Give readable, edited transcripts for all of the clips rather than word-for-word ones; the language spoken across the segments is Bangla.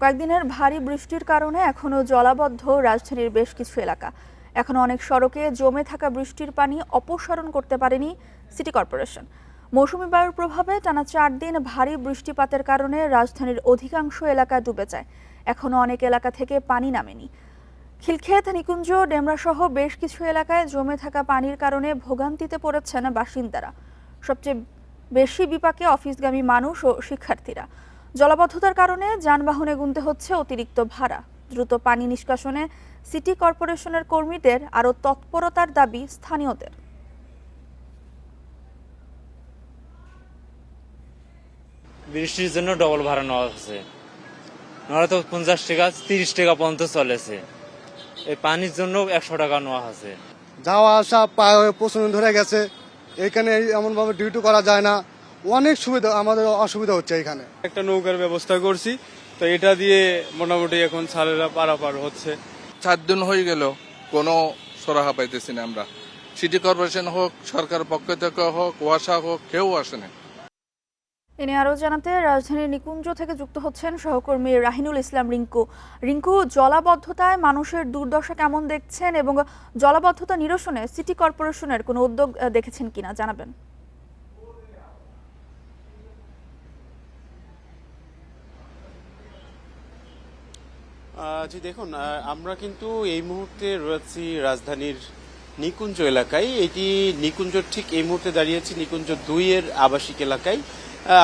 কয়েকদিনের ভারী বৃষ্টির কারণে এখনো জলাবদ্ধ রাজধানীর বেশ কিছু এলাকা। এখনো অনেক সড়কে জমে থাকা বৃষ্টির পানি অপসারণ করতে পারেনি সিটি কর্পোরেশন। মৌসুমী বায়ুর প্রভাবে টানা 4 দিন ভারী বৃষ্টিপাতের কারণে রাজধানীর অধিকাংশ এলাকা ডুবে যায়। এখনো অনেক এলাকা থেকে পানি নামেনি। খিলক্ষেত, নিকুঞ্জ, ডেমরা সহ বেশ কিছু এলাকায় জমে থাকা পানির কারণে ভোগান্তিতে পড়েছেন বাসিন্দারা। সবচেয়ে বেশি বিপাকে অফিসগামী মানুষ ও শিক্ষার্থীরা। জলাবদ্ধতার কারণে যানবাহনে গুনতে হচ্ছে অতিরিক্ত ভাড়া। দ্রুত পানি নিষ্কাশনে সিটি কর্পোরেশনের কর্মীদের আরও তৎপরতার দাবি স্থানীয়দের। বৃষ্টির জন্য ডবল ভাড়া নেওয়া হচ্ছে, নাহলে তো 50 টাকা 30 টাকা পর্যন্ত চলেছে। এই পানির জন্য 100 টাকা নেওয়া হচ্ছে। যাওয়া আসা প্রচুর ধরে গেছে, এখানে এমন ভাবে ডিউটি করা যায় না। অনেক সুবিধা, আমাদের অসুবিধা হচ্ছে। এখানে একটা নৌকার ব্যবস্থা করছি, তো এটা দিয়ে মোটামুটি এখন ছালেরা পারাপার হচ্ছে। 4 দিন হয়ে গেল কোনো সরাহা পাইতেছি না আমরা। সিটি কর্পোরেশন হোক, সরকার পক্ষ থেকে হোক, ওয়াসা হোক, কেউ আসেনি। এনে আরও জানাতে রাজধানীর নিকুঞ্জ থেকে যুক্ত হচ্ছেন সহকর্মী রাহিনুল ইসলাম রিঙ্কু। রিঙ্কু, জলাবদ্ধতায় মানুষের দুর্দশা কেমন দেখছেন এবং জলাবদ্ধতা নিরসনে সিটি কর্পোরেশনের কোনো উদ্যোগ দেখেছেন কিনা জানাবেন। জি দেখুন, আমরা কিন্তু এই মুহূর্তে রয়েছি রাজধানীর নিকুঞ্জ এলাকায়। এটি নিকুঞ্জর ঠিক এই মুহূর্তে দাঁড়িয়েছি নিকুঞ্জ 2 এর আবাসিক এলাকায়।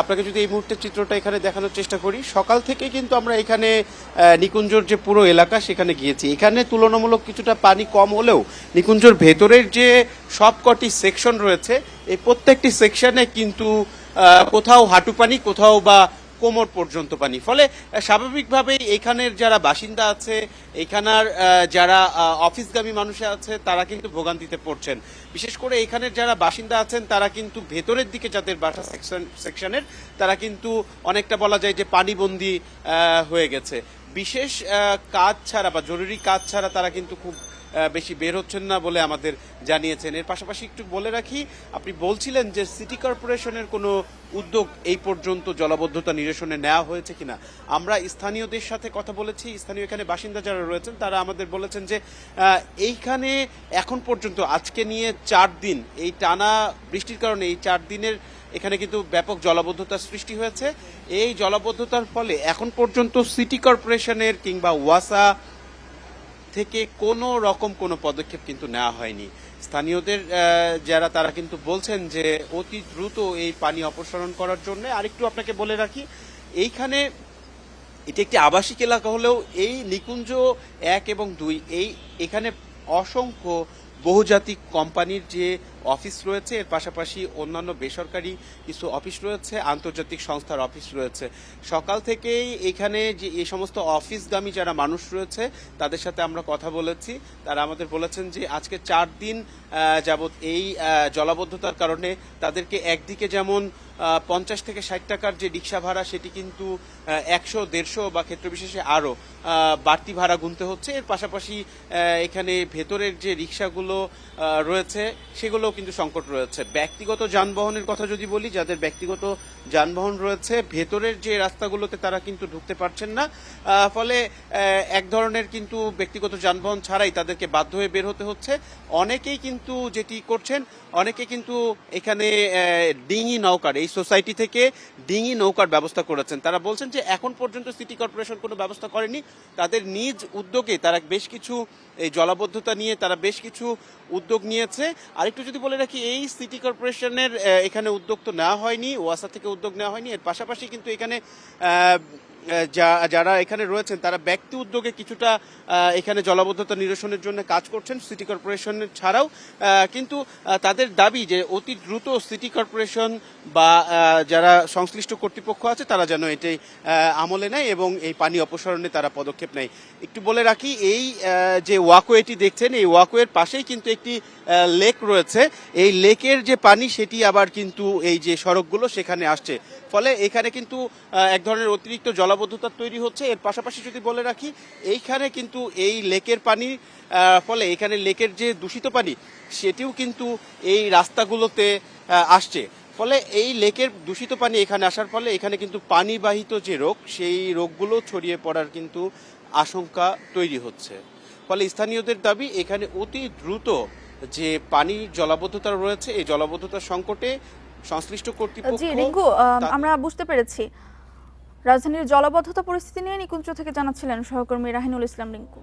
আপনাকে যদি এই মুহূর্তের চিত্রটা এখানে দেখানোর চেষ্টা করি, সকাল থেকে কিন্তু আমরা এখানে নিকুঞ্জর যে পুরো এলাকা সেখানে গিয়েছি। এখানে তুলনামূলক কিছুটা পানি কম হলেও নিকুঞ্জর ভেতরের যে সবকটি সেকশন রয়েছে, এই প্রত্যেকটি সেকশনে কিন্তু কোথাও হাঁটু পানি, কোথাও বা কোমর পর্যন্ত পানি। ফলে স্বাভাবিকভাবেই এখানের যারা বাসিন্দা আছে, এখানের যারা অফিসগামী মানুষ আছে, তারা কিন্তু ভোগান্তিতে পড়ছেন। বিশেষ করে এখানের যারা বাসিন্দা আছেন, তারা কিন্তু ভেতরের দিকে যাদের বাসা সেকশনের, তারা কিন্তু অনেকটা বলা যায় যে পানিবন্দী হয়ে গেছে। বিশেষ কাজ ছাড়া বা জরুরি কাজ ছাড়া তারা কিন্তু খুব বেশি বের হচ্ছেন না বলে আমাদের জানিয়েছেন। এর পাশাপাশি একটু বলে রাখি, আপনি বলছিলেন যে সিটি কর্পোরেশনের কোনো উদ্যোগ এই পর্যন্ত জলাবদ্ধতা নিরসনে নেওয়া হয়েছে কিনা। আমরা স্থানীয়দের সাথে কথা বলেছি, স্থানীয় এখানে বাসিন্দা যারা রয়েছেন তারা আমাদের বলেছেন যে এইখানে এখন পর্যন্ত আজকে নিয়ে 4 দিন এই টানা বৃষ্টির কারণে এই 4 দিনের এখানে কিন্তু ব্যাপক জলাবদ্ধতার সৃষ্টি হয়েছে। এই জলাবদ্ধতার ফলে এখন পর্যন্ত সিটি কর্পোরেশনের কিংবা ওয়াসা থেকে কোনো রকম কোনো পদক্ষেপ কিন্তু নেওয়া হয়নি। স্থানীয়দের যারা তারা কিন্তু বলছেন যে অতি দ্রুত এই পানি অপসারণ করার জন্য। আরেকটু আপনাকে বলে রাখি, এইখানে এটি একটি আবাসিক এলাকা হলেও এই নিকুঞ্জ 1 এবং 2 এখানে অসংখ্য বহুজাতিক কোম্পানির যে অফিস রয়েছে, এর পাশাপাশি অন্যান্য বেসরকারি কিছু অফিস রয়েছে, আন্তর্জাতিক সংস্থার অফিস রয়েছে। সকাল থেকেই এখানে যে এই সমস্ত অফিসগামী যারা মানুষ রয়েছে তাদের সাথে আমরা কথা বলেছি। তারা আমাদের বলেছেন যে আজকে 4 দিন যাবৎ এই জলাবদ্ধতার কারণে তাদেরকে একদিকে যেমন 50 থেকে 60 টাকার যে রিক্সা ভাড়া, সেটি কিন্তু 100-150 বা ক্ষেত্রবিশেষে আরও বাড়তি ভাড়া গুনতে হচ্ছে। এর পাশাপাশি এখানে ভেতরের যে রিক্সাগুলো রয়েছে সেগুলো কিন্তু সংকট রয়েছে। ব্যক্তিগত যানবাহনের কথা যদি বলি, যাদের ব্যক্তিগত যানবাহন রয়েছে ভেতরের যে রাস্তাগুলোতে তারা কিন্তু ঢুকতে পারছেন না। ফলে এক ধরনের কিন্তু ব্যক্তিগত যানবাহন ছাড়াই তাদেরকে বাধ্য হয়ে বের হতে হচ্ছে। অনেকেই কিন্তু যেটি করছেন, অনেকে কিন্তু এখানে ডিঙি নৌকার, এই সোসাইটি থেকে ডিঙি নৌকার ব্যবস্থা করেছেন। তারা বলছেন যে এখন পর্যন্ত সিটি কর্পোরেশন কোনো ব্যবস্থা করেনি। তাদের নিজ উদ্যোগে তারা বেশ কিছু এই জলাবদ্ধতা নিয়ে তারা বেশ কিছু উদ্যোগ নিয়েছে। আরেকটু যদি বলে রাখি, এই সিটি কর্পোরেশনের এখানে উদ্যোগ তো নেওয়া হয়নি, ওয়াসা থেকে উদ্যোগ নেওয়া হয়নি। এর পাশাপাশি কিন্তু এখানে যারা এখানে রয়েছেন তারা ব্যক্তি উদ্যোগে কিছুটা এখানে জলাবদ্ধতা নিরসনের জন্য কাজ করছেন সিটি কর্পোরেশনের ছাড়াও। কিন্তু তাদের দাবি যে অতি দ্রুত সিটি কর্পোরেশন বা যারা সংশ্লিষ্ট কর্তৃপক্ষ আছে তারা যেন এটাই আমলে নেয় এবং এই পানি অপসারণে তারা পদক্ষেপ নেয়। একটু বলে রাখি, এই যে ওয়াকওয়েটি দেখছেন, এই ওয়াকওয়ের পাশেই কিন্তু একটি লেক রয়েছে। এই লেকের যে পানি সেটি আবার কিন্তু এই যে সড়কগুলো সেখানে আসছে। ফলে এখানে কিন্তু এক ধরনের অতিরিক্ত জলাবদ্ধতা তৈরি হচ্ছে। এর পাশাপাশি যদি বলে রাখি, এইখানে কিন্তু এই লেকের পানি ফলে এখানে লেকের যে দূষিত পানি সেটিও কিন্তু এই রাস্তাগুলোতে আসছে। ফলে এই লেকের দূষিত পানি এখানে আসার ফলে এখানে কিন্তু পানিবাহিত যে রোগ সেই রোগগুলো ছড়িয়ে পড়ার কিন্তু আশঙ্কা তৈরি হচ্ছে। ফলে স্থানীয়দের দাবি এখানে অতি দ্রুত যে পানি জলাবদ্ধতা রয়েছে এই জলাবদ্ধতার সংকটে সংশ্লিষ্ট কর্তৃপক্ষ জি রিঙ্কু, আমরা বুঝতে পেরেছি রাজধানীর জলাবদ্ধতা পরিস্থিতি নিয়ে নিকুঞ্জ থেকে জানাচ্ছিলেন সহকর্মী রাহিনুল ইসলাম রিঙ্কু।